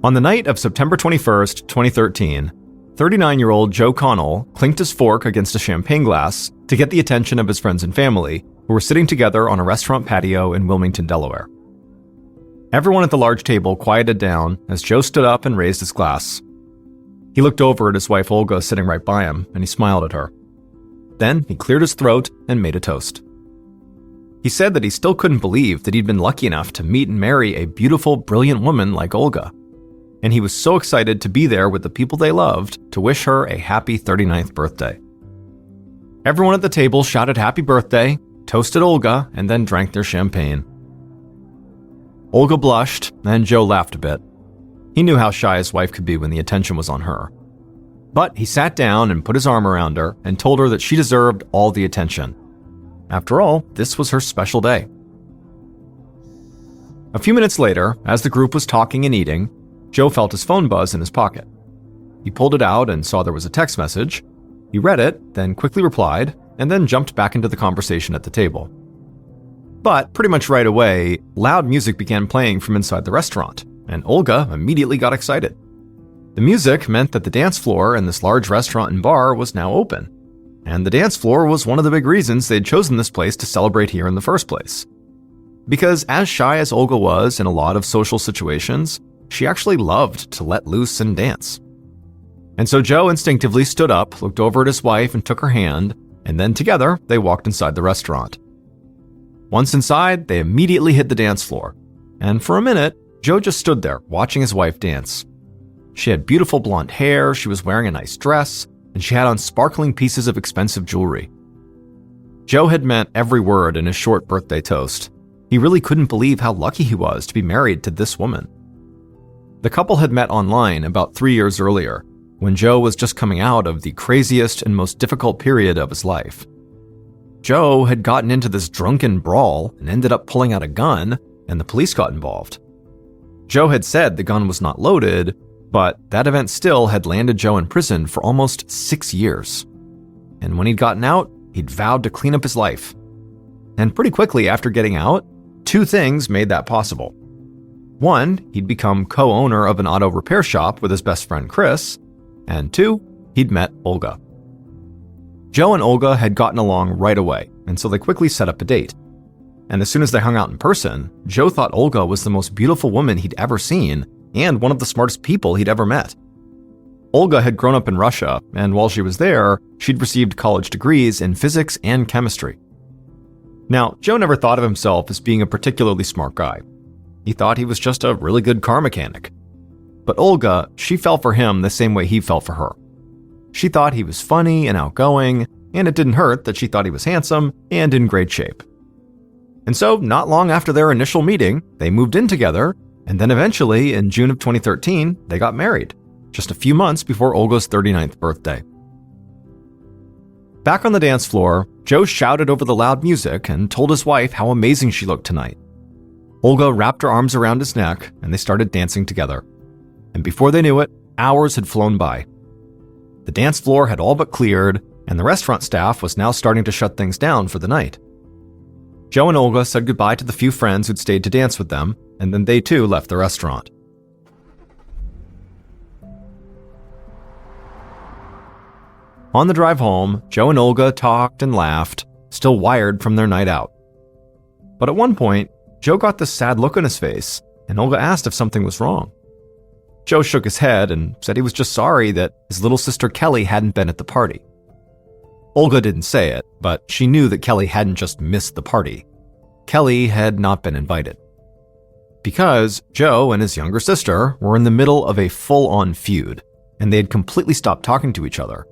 On the night of September 21st, 2013, 39-year-old Joe Connell clinked his fork against a champagne glass to get the attention of his friends and family, who were sitting together on a restaurant patio in Wilmington, Delaware. Everyone at the large table quieted down as Joe stood up and raised his glass. He looked over at his wife Olga sitting right by him, and he smiled at her. Then he cleared his throat and made a toast. He said that he still couldn't believe that he'd been lucky enough to meet and marry a beautiful, brilliant woman like Olga. And he was so excited to be there with the people they loved to wish her a happy 39th birthday. Everyone at the table shouted happy birthday, toasted Olga, and then drank their champagne. Olga blushed, and Joe laughed a bit. He knew how shy his wife could be when the attention was on her. But he sat down and put his arm around her and told her that she deserved all the attention. After all, this was her special day. A few minutes later, as the group was talking and eating, Joe felt his phone buzz in his pocket. He pulled it out and saw there was a text message. He read it, then quickly replied, and then jumped back into the conversation at the table. But pretty much right away, loud music began playing from inside the restaurant, and Olga immediately got excited. The music meant that the dance floor in this large restaurant and bar was now open, and the dance floor was one of the big reasons they'd chosen this place to celebrate here in the first place. Because as shy as Olga was in a lot of social situations, she actually loved to let loose and dance. And so Joe instinctively stood up, looked over at his wife and took her hand, and then together they walked inside the restaurant. Once inside, they immediately hit the dance floor, and for a minute, Joe just stood there watching his wife dance. She had beautiful blonde hair, she was wearing a nice dress, and she had on sparkling pieces of expensive jewelry. Joe had meant every word in his short birthday toast. He really couldn't believe how lucky he was to be married to this woman. The couple had met online about 3 years earlier, when Joe was just coming out of the craziest and most difficult period of his life. Joe had gotten into this drunken brawl and ended up pulling out a gun, and the police got involved. Joe had said the gun was not loaded, but that event still had landed Joe in prison for almost 6 years. And when he'd gotten out, he'd vowed to clean up his life. And pretty quickly after getting out, 2 things made that possible. 1, he'd become co-owner of an auto repair shop with his best friend Chris, and 2, he'd met Olga. Joe and Olga had gotten along right away, and so they quickly set up a date. And as soon as they hung out in person, Joe thought Olga was the most beautiful woman he'd ever seen, and one of the smartest people he'd ever met. Olga had grown up in Russia, and while she was there, she'd received college degrees in physics and chemistry. Now, Joe never thought of himself as being a particularly smart guy. He thought he was just a really good car mechanic. But Olga, she fell for him the same way he fell for her. She thought he was funny and outgoing, and it didn't hurt that she thought he was handsome and in great shape. And so, not long after their initial meeting, they moved in together, and then eventually, in June of 2013, they got married, just a few months before Olga's 39th birthday. Back on the dance floor, Joe shouted over the loud music and told his wife how amazing she looked tonight. Olga wrapped her arms around his neck, and they started dancing together. And before they knew it, hours had flown by. The dance floor had all but cleared, and the restaurant staff was now starting to shut things down for the night. Joe and Olga said goodbye to the few friends who'd stayed to dance with them, and then they too left the restaurant. On the drive home, Joe and Olga talked and laughed, still wired from their night out. But at one point, Joe got this sad look on his face, and Olga asked if something was wrong. Joe shook his head and said he was just sorry that his little sister Kelly hadn't been at the party. Olga didn't say it, but she knew that Kelly hadn't just missed the party. Kelly had not been invited. Because Joe and his younger sister were in the middle of a full-on feud, and they had completely stopped talking to each other.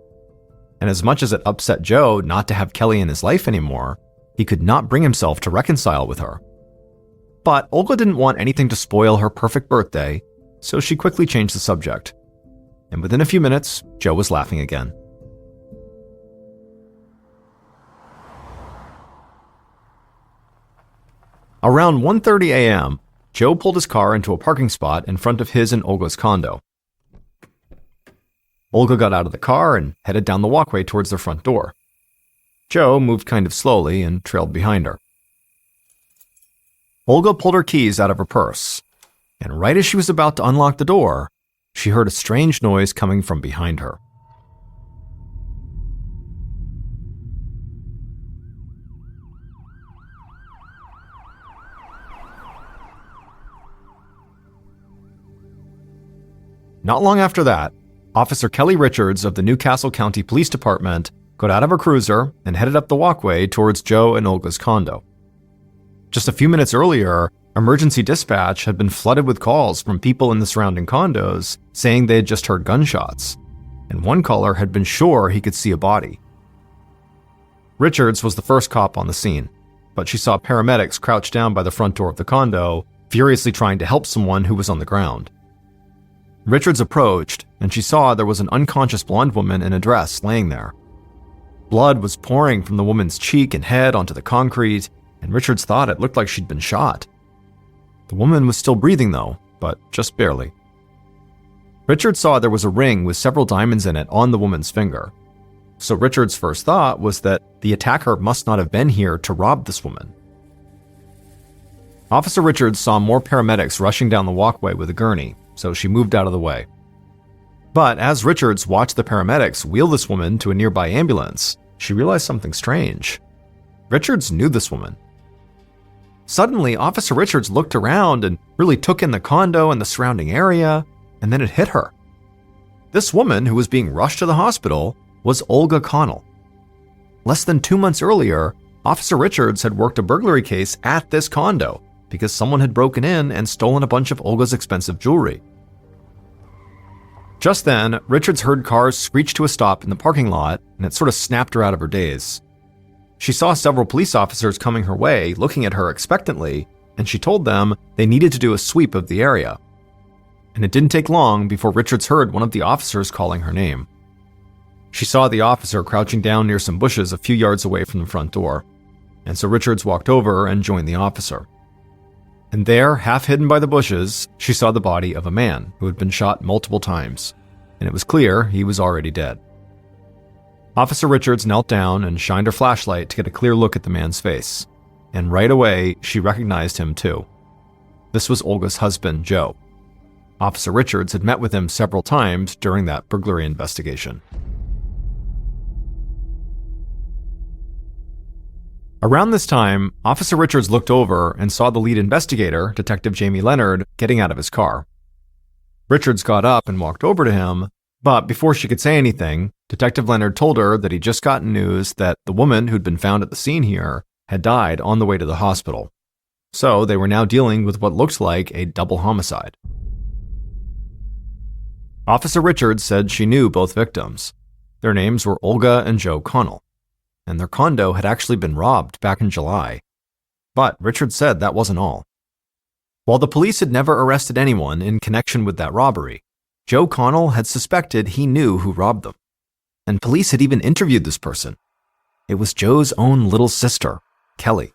And as much as it upset Joe not to have Kelly in his life anymore, he could not bring himself to reconcile with her. But Olga didn't want anything to spoil her perfect birthday, so she quickly changed the subject. And within a few minutes, Joe was laughing again. Around 1:30 a.m., Joe pulled his car into a parking spot in front of his and Olga's condo. Olga got out of the car and headed down the walkway towards their front door. Joe moved kind of slowly and trailed behind her. Olga pulled her keys out of her purse. and right as she was about to unlock the door, she heard a strange noise coming from behind her. Not long after that, Officer Kelly Richards of the Newcastle County Police Department got out of her cruiser and headed up the walkway towards Joe and Olga's condo. Just a few minutes earlier, emergency dispatch had been flooded with calls from people in the surrounding condos saying they had just heard gunshots, and one caller had been sure he could see a body. Richards was the first cop on the scene, but she saw paramedics crouched down by the front door of the condo, furiously trying to help someone who was on the ground. Richards approached, and she saw there was an unconscious blonde woman in a dress laying there. Blood was pouring from the woman's cheek and head onto the concrete, and Richards thought it looked like she'd been shot. The woman was still breathing though, but just barely. Richards saw there was a ring with several diamonds in it on the woman's finger. So Richards' first thought was that the attacker must not have been here to rob this woman. Officer Richards saw more paramedics rushing down the walkway with a gurney, so she moved out of the way. But as Richards watched the paramedics wheel this woman to a nearby ambulance, she realized something strange. Richards knew this woman. Suddenly, Officer Richards looked around and really took in the condo and the surrounding area, and then it hit her. This woman, who was being rushed to the hospital, was Olga Connell. Less than 2 months earlier, Officer Richards had worked a burglary case at this condo because someone had broken in and stolen a bunch of Olga's expensive jewelry. Just then, Richards heard cars screech to a stop in the parking lot, and it sort of snapped her out of her daze. She saw several police officers coming her way, looking at her expectantly, and she told them they needed to do a sweep of the area. And it didn't take long before Richards heard one of the officers calling her name. She saw the officer crouching down near some bushes a few yards away from the front door, and so Richards walked over and joined the officer. And there, half hidden by the bushes, she saw the body of a man who had been shot multiple times, and it was clear he was already dead. Officer Richards knelt down and shined her flashlight to get a clear look at the man's face, and right away she recognized him too. This was Olga's husband, Joe. Officer Richards had met with him several times during that burglary investigation. Around this time, Officer Richards looked over and saw the lead investigator, Detective Jamie Leonard, getting out of his car. Richards got up and walked over to him, but before she could say anything, Detective Leonard told her that he'd just gotten news that the woman who'd been found at the scene here had died on the way to the hospital. So they were now dealing with what looked like a double homicide. Officer Richards said she knew both victims. Their names were Olga and Joe Connell, and their condo had actually been robbed back in July. But Richards said that wasn't all. While the police had never arrested anyone in connection with that robbery, Joe Connell had suspected he knew who robbed them. And police had even interviewed this person. It was Joe's own little sister, Kelly.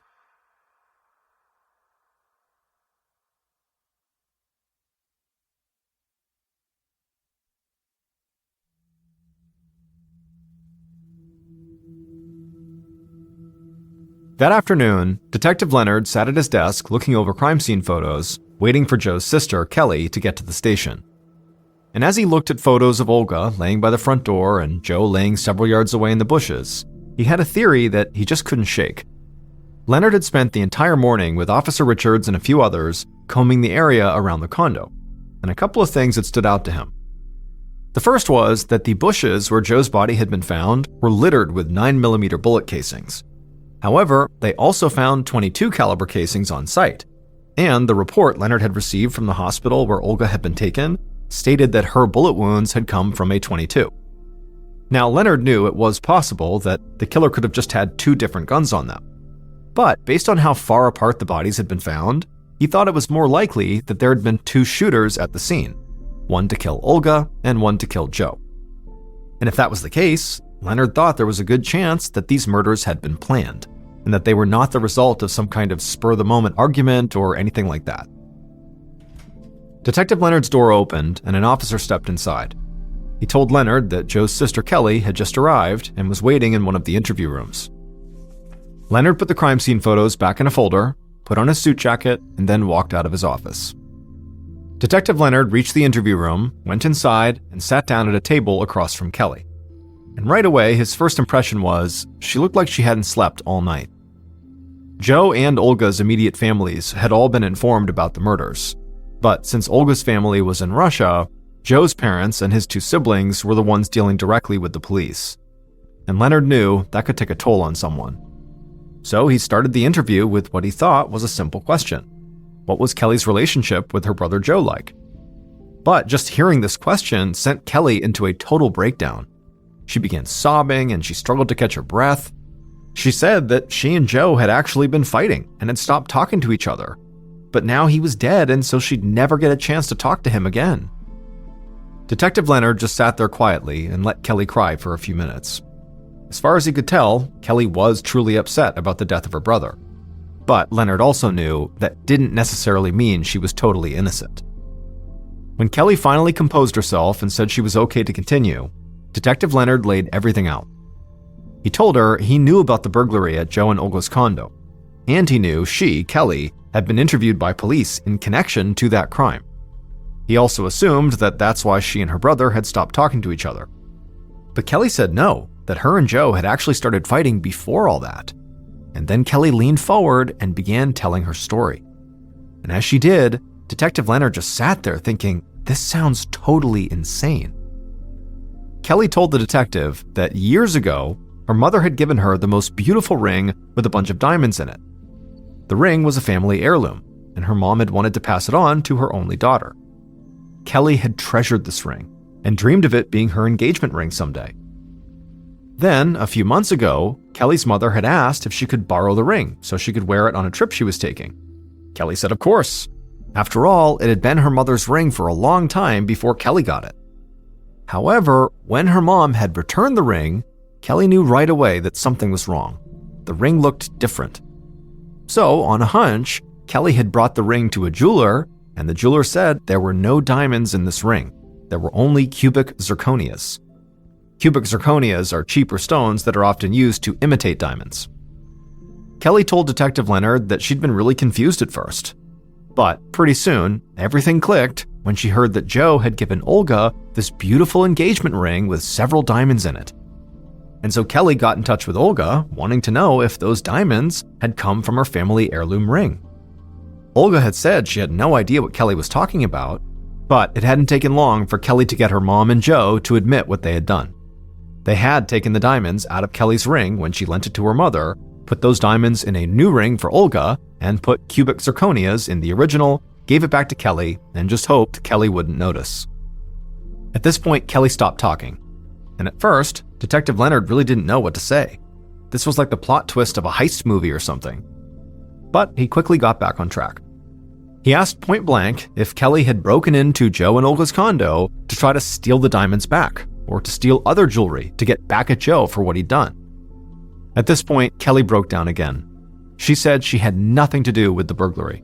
That afternoon, Detective Leonard sat at his desk looking over crime scene photos, waiting for Joe's sister, Kelly, to get to the station. And as he looked at photos of Olga laying by the front door and Joe laying several yards away in the bushes, he had a theory that he just couldn't shake. Leonard had spent the entire morning with Officer Richards and a few others combing the area around the condo, and a couple of things had stood out to him. The first was that the bushes where Joe's body had been found were littered with 9mm bullet casings. However, they also found .22 caliber casings on site, and the report Leonard had received from the hospital where Olga had been taken stated that her bullet wounds had come from a .22. Now, Leonard knew it was possible that the killer could have just had two different guns on them. But based on how far apart the bodies had been found, he thought it was more likely that there had been two shooters at the scene, one to kill Olga and one to kill Joe. And if that was the case, Leonard thought there was a good chance that these murders had been planned, and that they were not the result of some kind of spur-of-the-moment argument or anything like that. Detective Leonard's door opened and an officer stepped inside. He told Leonard that Joe's sister Kelly had just arrived and was waiting in one of the interview rooms. Leonard put the crime scene photos back in a folder, put on his suit jacket, and then walked out of his office. Detective Leonard reached the interview room, went inside, and sat down at a table across from Kelly. And right away, his first impression was she looked like she hadn't slept all night. Joe and Olga's immediate families had all been informed about the murders, but since Olga's family was in Russia, Joe's parents and his two siblings were the ones dealing directly with the police. And Leonard knew that could take a toll on someone. So he started the interview with what he thought was a simple question. What was Kelly's relationship with her brother Joe like? But just hearing this question sent Kelly into a total breakdown. She began sobbing and she struggled to catch her breath. She said that she and Joe had actually been fighting and had stopped talking to each other. But now he was dead, and so she'd never get a chance to talk to him again. Detective Leonard just sat there quietly and let Kelly cry for a few minutes. As far as he could tell, Kelly was truly upset about the death of her brother. But Leonard also knew that didn't necessarily mean she was totally innocent. When Kelly finally composed herself and said she was okay to continue, Detective Leonard laid everything out. He told her he knew about the burglary at Joe and Olga's condo, and he knew she, Kelly, had been interviewed by police in connection to that crime. He also assumed that that's why she and her brother had stopped talking to each other. But Kelly said no, that her and Joe had actually started fighting before all that. And then Kelly leaned forward and began telling her story. And as she did, Detective Leonard just sat there thinking, this sounds totally insane. Kelly told the detective that years ago, her mother had given her the most beautiful ring with a bunch of diamonds in it. The ring was a family heirloom, and her mom had wanted to pass it on to her only daughter. Kelly had treasured this ring and dreamed of it being her engagement ring someday. Then, a few months ago, Kelly's mother had asked if she could borrow the ring so she could wear it on a trip she was taking. Kelly said of course. After all, it had been her mother's ring for a long time before Kelly got it. However, when her mom had returned the ring, Kelly knew right away that something was wrong. The ring looked different. So, on a hunch, Kelly had brought the ring to a jeweler, and the jeweler said there were no diamonds in this ring. There were only cubic zirconias. Cubic zirconias are cheaper stones that are often used to imitate diamonds. Kelly told Detective Leonard that she'd been really confused at first. But pretty soon, everything clicked when she heard that Joe had given Olga this beautiful engagement ring with several diamonds in it. And so Kelly got in touch with Olga, wanting to know if those diamonds had come from her family heirloom ring. Olga had said she had no idea what Kelly was talking about, but it hadn't taken long for Kelly to get her mom and Joe to admit what they had done. They had taken the diamonds out of Kelly's ring when she lent it to her mother, put those diamonds in a new ring for Olga, and put cubic zirconias in the original, gave it back to Kelly, and just hoped Kelly wouldn't notice. At this point, Kelly stopped talking. And at first, Detective Leonard really didn't know what to say. This was like the plot twist of a heist movie or something. But he quickly got back on track. He asked point blank if Kelly had broken into Joe and Olga's condo to try to steal the diamonds back, or to steal other jewelry to get back at Joe for what he'd done. At this point, Kelly broke down again. She said she had nothing to do with the burglary.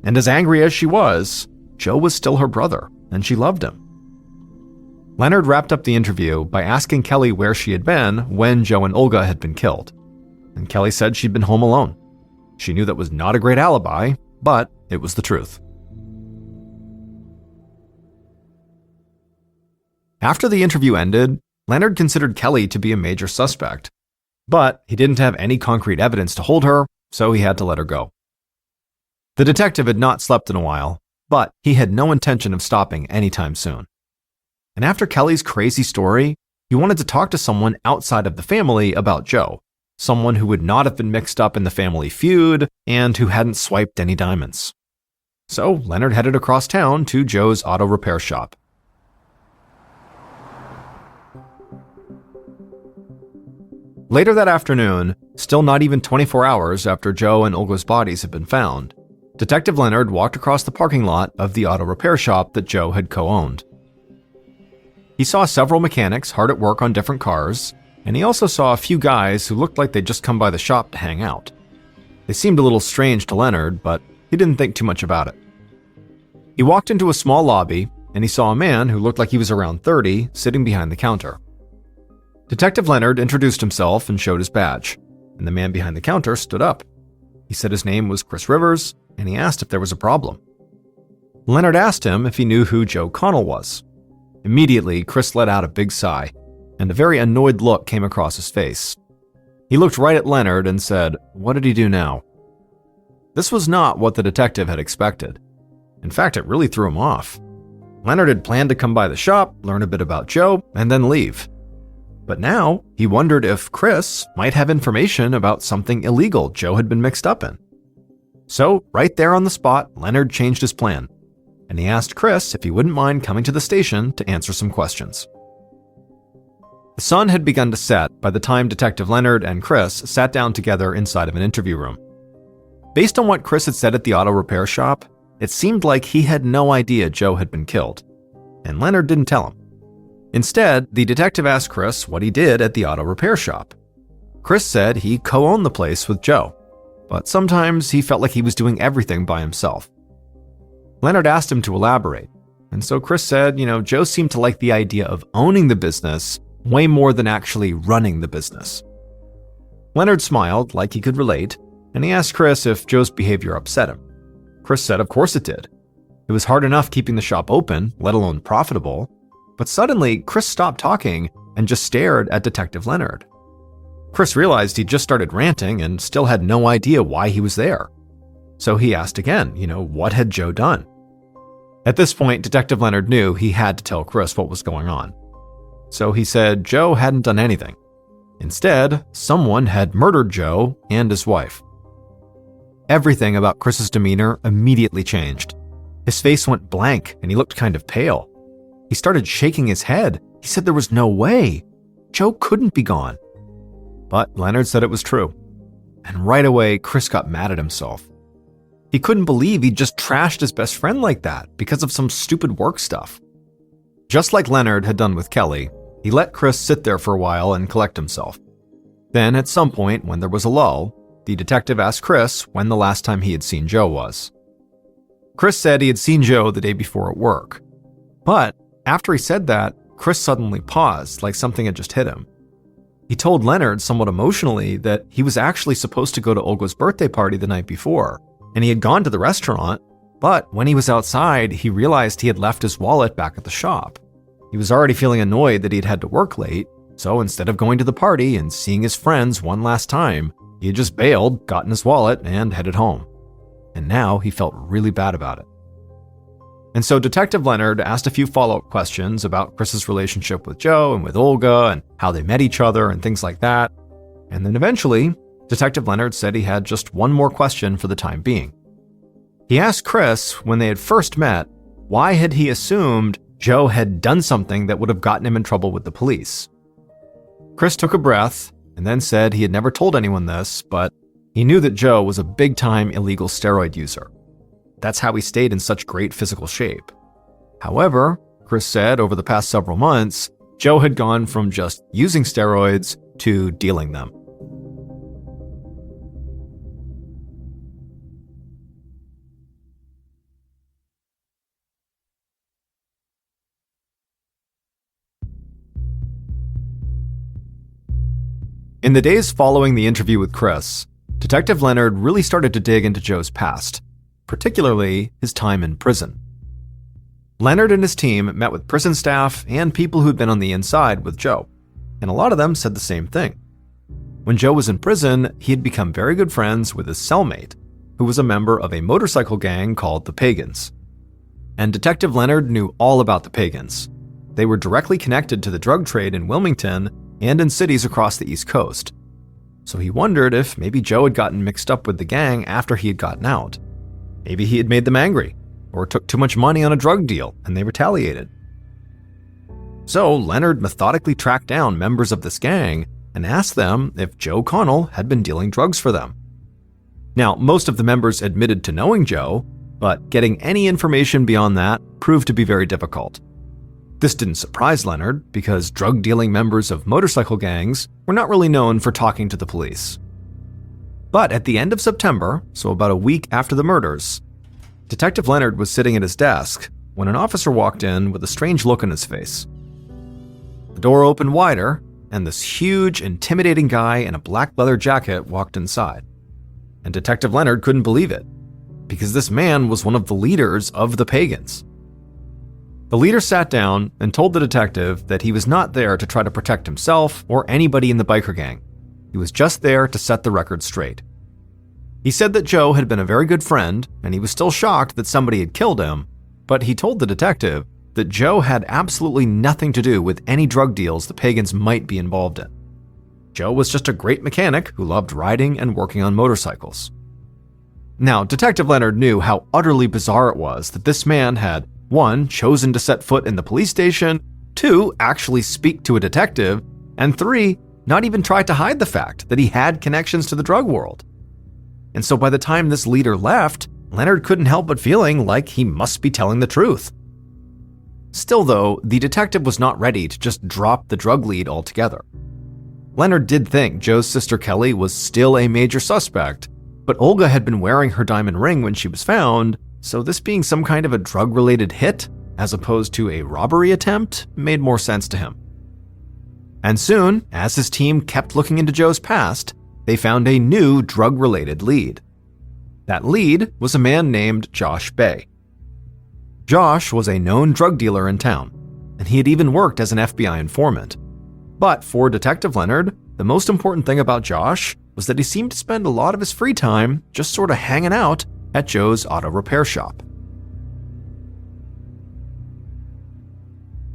And as angry as she was, Joe was still her brother, and she loved him. Leonard wrapped up the interview by asking Kelly where she had been when Joe and Olga had been killed. And Kelly said she'd been home alone. She knew that was not a great alibi, but it was the truth. After the interview ended, Leonard considered Kelly to be a major suspect. But he didn't have any concrete evidence to hold her, so he had to let her go. The detective had not slept in a while, but he had no intention of stopping anytime soon. And after Kelly's crazy story, he wanted to talk to someone outside of the family about Joe, someone who would not have been mixed up in the family feud and who hadn't swiped any diamonds. So Leonard headed across town to Joe's auto repair shop. Later that afternoon, still not even 24 hours after Joe and Olga's bodies had been found, Detective Leonard walked across the parking lot of the auto repair shop that Joe had co-owned. He saw several mechanics hard at work on different cars, and he also saw a few guys who looked like they'd just come by the shop to hang out. They seemed a little strange to Leonard, but he didn't think too much about it. He walked into a small lobby, and he saw a man who looked like he was around 30 sitting behind the counter. Detective Leonard introduced himself and showed his badge, and the man behind the counter stood up. He said his name was Chris Rivers, and he asked if there was a problem. Leonard asked him if he knew who Joe Connell was. Immediately, Chris let out a big sigh, and a very annoyed look came across his face. He looked right at Leonard and said, "What did he do now?" This was not what the detective had expected. In fact, it really threw him off. Leonard had planned to come by the shop, learn a bit about Joe, and then leave. But now, he wondered if Chris might have information about something illegal Joe had been mixed up in. So, right there on the spot, Leonard changed his plan, and he asked Chris if he wouldn't mind coming to the station to answer some questions. The sun had begun to set by the time Detective Leonard and Chris sat down together inside of an interview room. Based on what Chris had said at the auto repair shop, it seemed like he had no idea Joe had been killed, and Leonard didn't tell him. Instead, the detective asked Chris what he did at the auto repair shop. Chris said he co-owned the place with Joe, but sometimes he felt like he was doing everything by himself. Leonard asked him to elaborate, and so Chris said, Joe seemed to like the idea of owning the business way more than actually running the business. Leonard smiled like he could relate, and he asked Chris if Joe's behavior upset him. Chris said of course it did. It was hard enough keeping the shop open, let alone profitable. But suddenly, Chris stopped talking and just stared at Detective Leonard. Chris realized he'd just started ranting and still had no idea why he was there. So he asked again, what had Joe done? At this point, Detective Leonard knew he had to tell Chris what was going on. So he said Joe hadn't done anything. Instead, someone had murdered Joe and his wife. Everything about Chris's demeanor immediately changed. His face went blank and he looked kind of pale. He started shaking his head. He said there was no way. Joe couldn't be gone. But Leonard said it was true. And right away, Chris got mad at himself. He couldn't believe he'd just trashed his best friend like that because of some stupid work stuff. Just like Leonard had done with Kelly, he let Chris sit there for a while and collect himself. Then, at some point, when there was a lull, the detective asked Chris when the last time he had seen Joe was. Chris said he had seen Joe the day before at work. But after he said that, Chris suddenly paused like something had just hit him. He told Leonard somewhat emotionally that he was actually supposed to go to Olga's birthday party the night before, and he had gone to the restaurant, but when he was outside, he realized he had left his wallet back at the shop. He was already feeling annoyed that he'd had to work late, so instead of going to the party and seeing his friends one last time, he had just bailed, gotten his wallet, and headed home. And now he felt really bad about it. And so Detective Leonard asked a few follow-up questions about Chris's relationship with Joe and with Olga and how they met each other and things like that. And then eventually, Detective Leonard said he had just one more question for the time being. He asked Chris, when they had first met, why had he assumed Joe had done something that would have gotten him in trouble with the police. Chris took a breath and then said he had never told anyone this, but he knew that Joe was a big-time illegal steroid user. That's how he stayed in such great physical shape. However, Chris said over the past several months, Joe had gone from just using steroids to dealing them. In the days following the interview with Chris, Detective Leonard really started to dig into Joe's past, particularly his time in prison. Leonard and his team met with prison staff and people who'd been on the inside with Joe, and a lot of them said the same thing. When Joe was in prison, he had become very good friends with his cellmate, who was a member of a motorcycle gang called the Pagans. And Detective Leonard knew all about the Pagans. They were directly connected to the drug trade in Wilmington and in cities across the East Coast. So he wondered if maybe Joe had gotten mixed up with the gang after he had gotten out. Maybe he had made them angry, or took too much money on a drug deal and they retaliated. So Leonard methodically tracked down members of this gang and asked them if Joe Connell had been dealing drugs for them. Now, most of the members admitted to knowing Joe, but getting any information beyond that proved to be very difficult. This didn't surprise Leonard, because drug-dealing members of motorcycle gangs were not really known for talking to the police. But at the end of September, so about a week after the murders, Detective Leonard was sitting at his desk when an officer walked in with a strange look on his face. The door opened wider, and this huge, intimidating guy in a black leather jacket walked inside. And Detective Leonard couldn't believe it. because this man was one of the leaders of the pagans. The leader sat down and told the detective that he was not there to try to protect himself or anybody in the biker gang. He was just there to set the record straight. He said that Joe had been a very good friend, and he was still shocked that somebody had killed him, but he told the detective that Joe had absolutely nothing to do with any drug deals the pagans might be involved in. Joe was just a great mechanic who loved riding and working on motorcycles. Now, Detective Leonard knew how utterly bizarre it was that this man had 1. Chosen to set foot in the police station, 2. Actually speak to a detective, and 3. Not even try to hide the fact that he had connections to the drug world. And so by the time this leader left, Leonard couldn't help but feeling like he must be telling the truth. Still though, the detective was not ready to just drop the drug lead altogether. Leonard did think Joe's sister Kelly was still a major suspect, but Olga had been wearing her diamond ring when she was found, so this being some kind of a drug-related hit, as opposed to a robbery attempt, made more sense to him. And soon, as his team kept looking into Joe's past, they found a new drug-related lead. That lead was a man named Josh Bay. Josh was a known drug dealer in town, and he had even worked as an FBI informant. But for Detective Leonard, the most important thing about Josh was that he seemed to spend a lot of his free time just sort of hanging out at Joe's auto repair shop.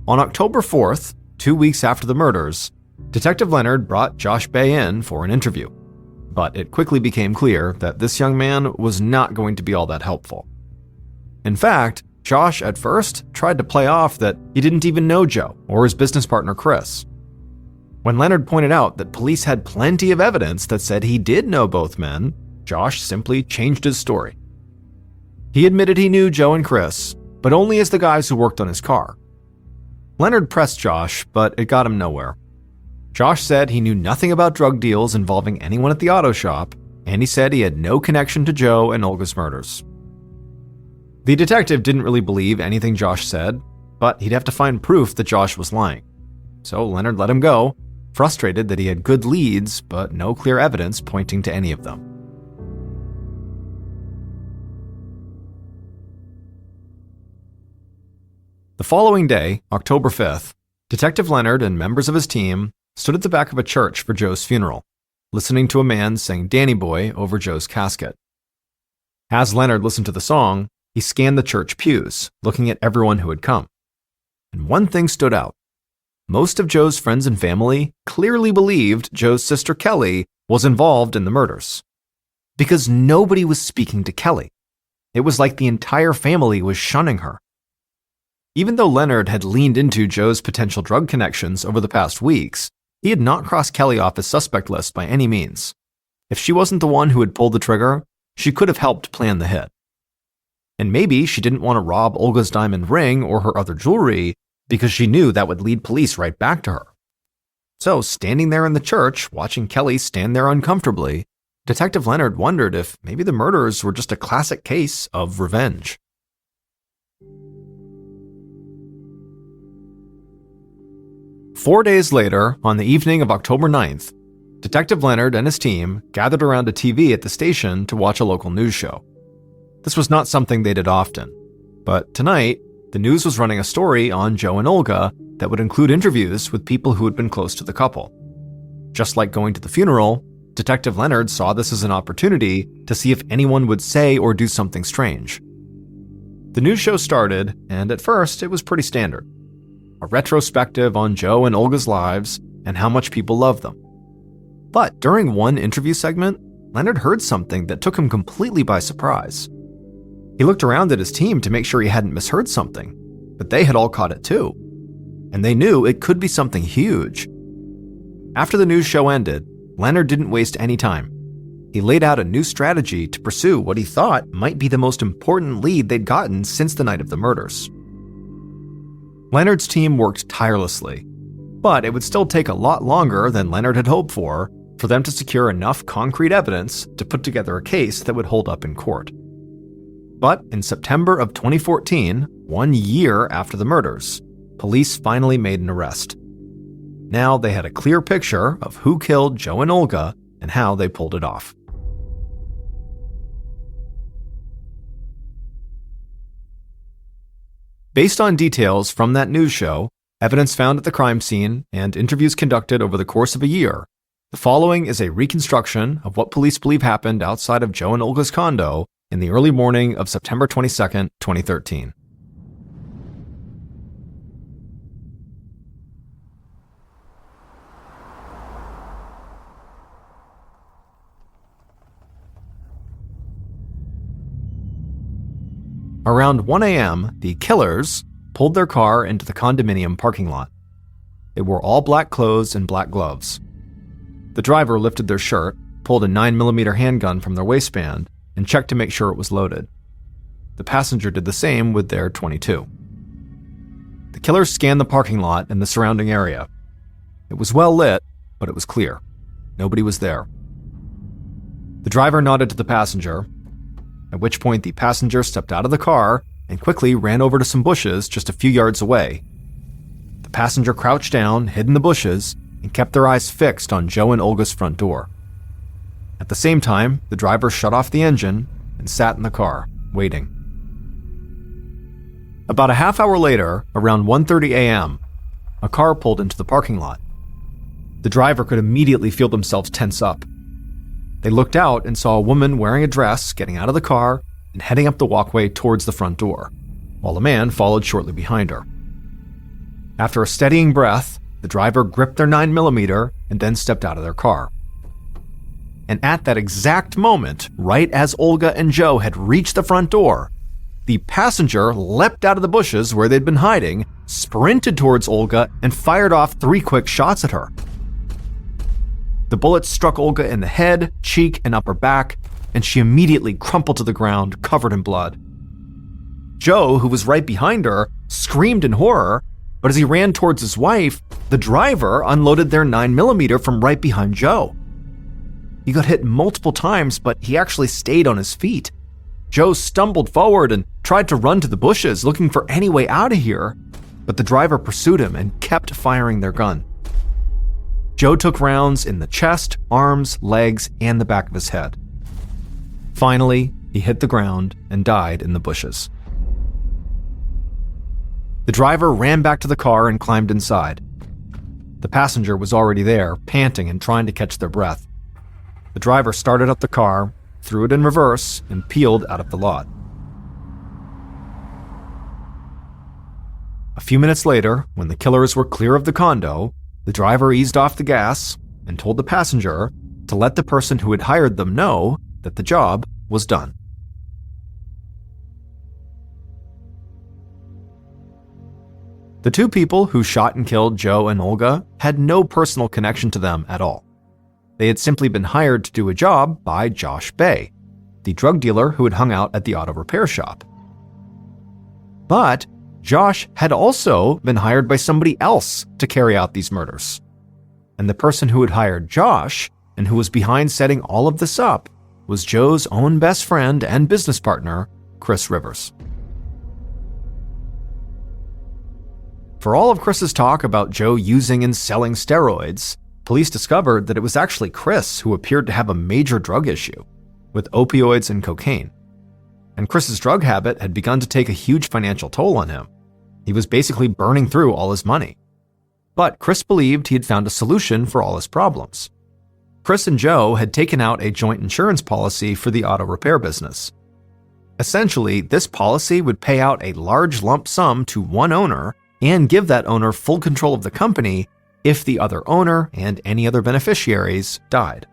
On October 4th, 2 weeks after the murders, Detective Leonard brought Josh Bay in for an interview. But it quickly became clear that this young man was not going to be all that helpful. In fact, Josh at first tried to play off that he didn't even know Joe or his business partner Chris. When Leonard pointed out that police had plenty of evidence that said he did know both men, Josh simply changed his story. He admitted he knew Joe and Chris, but only as the guys who worked on his car. Leonard pressed Josh, but it got him nowhere. Josh said he knew nothing about drug deals involving anyone at the auto shop, and he said he had no connection to Joe and Olga's murders. The detective didn't really believe anything Josh said, but he'd have to find proof that Josh was lying. So Leonard let him go, frustrated that he had good leads, but no clear evidence pointing to any of them. The following day, October 5th, Detective Leonard and members of his team stood at the back of a church for Joe's funeral, listening to a man sing Danny Boy over Joe's casket. As Leonard listened to the song, he scanned the church pews, looking at everyone who had come. And one thing stood out. Most of Joe's friends and family clearly believed Joe's sister Kelly was involved in the murders. Because nobody was speaking to Kelly. It was like the entire family was shunning her. Even though Leonard had leaned into Joe's potential drug connections over the past weeks, he had not crossed Kelly off his suspect list by any means. If she wasn't the one who had pulled the trigger, she could have helped plan the hit. And maybe she didn't want to rob Olga's diamond ring or her other jewelry because she knew that would lead police right back to her. So, standing there in the church, watching Kelly stand there uncomfortably, Detective Leonard wondered if maybe the murders were just a classic case of revenge. Four days later, on the evening of October 9th, Detective Leonard and his team gathered around a TV at the station to watch a local news show. This was not something they did often, but tonight, the news was running a story on Joe and Olga that would include interviews with people who had been close to the couple. Just like going to the funeral, Detective Leonard saw this as an opportunity to see if anyone would say or do something strange. The news show started, and at first it was pretty standard. A retrospective on Joe and Olga's lives and how much people love them. But during one interview segment, Leonard heard something that took him completely by surprise. He looked around at his team to make sure he hadn't misheard something, but they had all caught it too. And they knew it could be something huge. After the news show ended, Leonard didn't waste any time. He laid out a new strategy to pursue what he thought might be the most important lead they'd gotten since the night of the murders. Leonard's team worked tirelessly, but it would still take a lot longer than Leonard had hoped for them to secure enough concrete evidence to put together a case that would hold up in court. But in September of 2014, 1 year after the murders, police finally made an arrest. Now they had a clear picture of who killed Joe and Olga and how they pulled it off. Based on details from that news show, evidence found at the crime scene, and interviews conducted over the course of a year, the following is a reconstruction of what police believe happened outside of Joe and Olga's condo in the early morning of September 22, 2013. Around 1 a.m., the killers pulled their car into the condominium parking lot. They wore all black clothes and black gloves. The driver lifted their shirt, pulled a 9mm handgun from their waistband, and checked to make sure it was loaded. The passenger did the same with their .22. The killers scanned the parking lot and the surrounding area. It was well lit, but it was clear. Nobody was there. The driver nodded to the passenger, at which point the passenger stepped out of the car and quickly ran over to some bushes just a few yards away. The passenger crouched down, hid in the bushes, and kept their eyes fixed on Joe and Olga's front door. At the same time, the driver shut off the engine and sat in the car, waiting. About a half hour later, around 1:30 a.m., a car pulled into the parking lot. The driver could immediately feel themselves tense up. They looked out and saw a woman wearing a dress getting out of the car and heading up the walkway towards the front door, while a man followed shortly behind her. After a steadying breath, the driver gripped their 9mm and then stepped out of their car. And at that exact moment, right as Olga and Joe had reached the front door, the passenger leapt out of the bushes where they'd been hiding, sprinted towards Olga, and fired off 3 quick shots at her. The bullets struck Olga in the head, cheek, and upper back, and she immediately crumpled to the ground, covered in blood. Joe, who was right behind her, screamed in horror, but as he ran towards his wife, the driver unloaded their 9mm from right behind Joe. He got hit multiple times, but he actually stayed on his feet. Joe stumbled forward and tried to run to the bushes, looking for any way out of here, but the driver pursued him and kept firing their gun. Joe took rounds in the chest, arms, legs, and the back of his head. Finally, he hit the ground and died in the bushes. The driver ran back to the car and climbed inside. The passenger was already there, panting and trying to catch their breath. The driver started up the car, threw it in reverse, and peeled out of the lot. A few minutes later, when the killers were clear of the condo, the driver eased off the gas and told the passenger to let the person who had hired them know that the job was done. The 2 people who shot and killed Joe and Olga had no personal connection to them at all. They had simply been hired to do a job by Josh Bay, the drug dealer who had hung out at the auto repair shop. But Josh had also been hired by somebody else to carry out these murders. And the person who had hired Josh, and who was behind setting all of this up, was Joe's own best friend and business partner, Chris Rivers. For all of Chris's talk about Joe using and selling steroids, police discovered that it was actually Chris who appeared to have a major drug issue, with opioids and cocaine. And Chris's drug habit had begun to take a huge financial toll on him. He was basically burning through all his money. But Chris believed he had found a solution for all his problems. Chris and Joe had taken out a joint insurance policy for the auto repair business. Essentially, this policy would pay out a large lump sum to one owner and give that owner full control of the company if the other owner and any other beneficiaries died.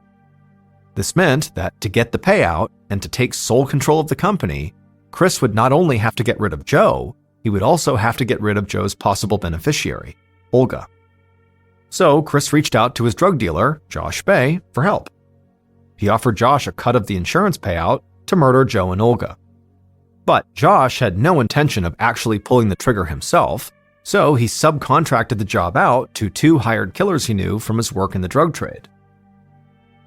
This meant that to get the payout and to take sole control of the company, Chris would not only have to get rid of Joe, he would also have to get rid of Joe's possible beneficiary, Olga. So Chris reached out to his drug dealer, Josh Bay, for help. He offered Josh a cut of the insurance payout to murder Joe and Olga. But Josh had no intention of actually pulling the trigger himself, so he subcontracted the job out to 2 hired killers he knew from his work in the drug trade.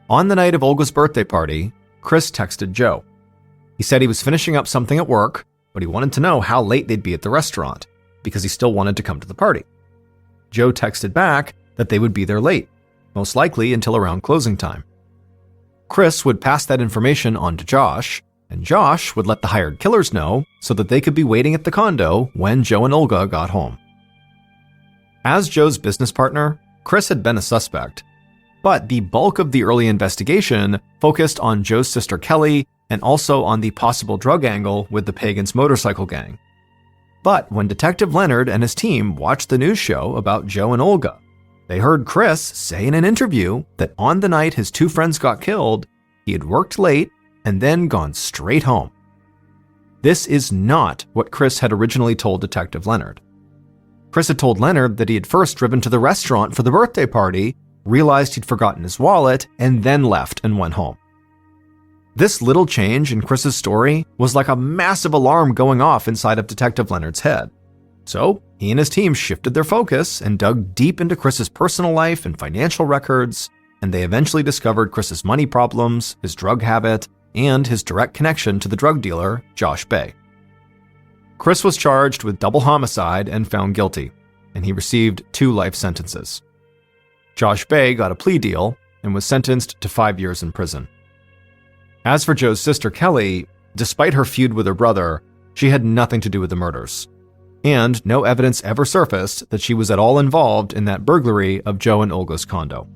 On the night of Olga's birthday party, Chris texted Joe. He said he was finishing up something at work, but he wanted to know how late they'd be at the restaurant, because he still wanted to come to the party. Joe texted back that they would be there late, most likely until around closing time. Chris would pass that information on to Josh, and Josh would let the hired killers know so that they could be waiting at the condo when Joe and Olga got home. As Joe's business partner, Chris had been a suspect, but the bulk of the early investigation focused on Joe's sister Kelly and also on the possible drug angle with the Pagans motorcycle gang. But when Detective Leonard and his team watched the news show about Joe and Olga, they heard Chris say in an interview that on the night his two friends got killed, he had worked late and then gone straight home. This is not what Chris had originally told Detective Leonard. Chris had told Leonard that he had first driven to the restaurant for the birthday party, realized he'd forgotten his wallet, and then left and went home. This little change in Chris's story was like a massive alarm going off inside of Detective Leonard's head. So he and his team shifted their focus and dug deep into Chris's personal life and financial records, and they eventually discovered Chris's money problems, his drug habit, and his direct connection to the drug dealer, Josh Bay. Chris was charged with double homicide and found guilty, and he received 2 life sentences. Josh Bay got a plea deal and was sentenced to 5 years in prison. As for Joe's sister Kelly, despite her feud with her brother, she had nothing to do with the murders, and no evidence ever surfaced that she was at all involved in that burglary of Joe and Olga's condo.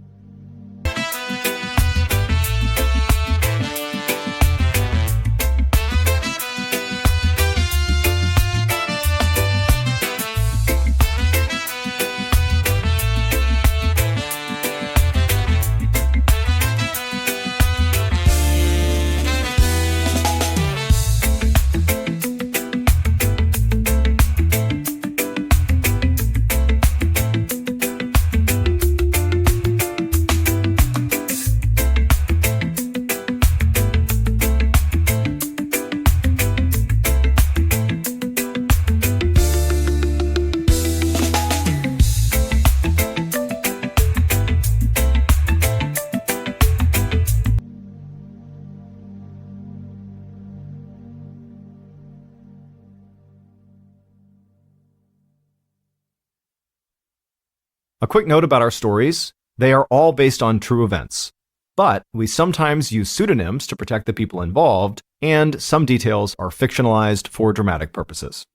A quick note about our stories: they are all based on true events, but we sometimes use pseudonyms to protect the people involved, and some details are fictionalized for dramatic purposes.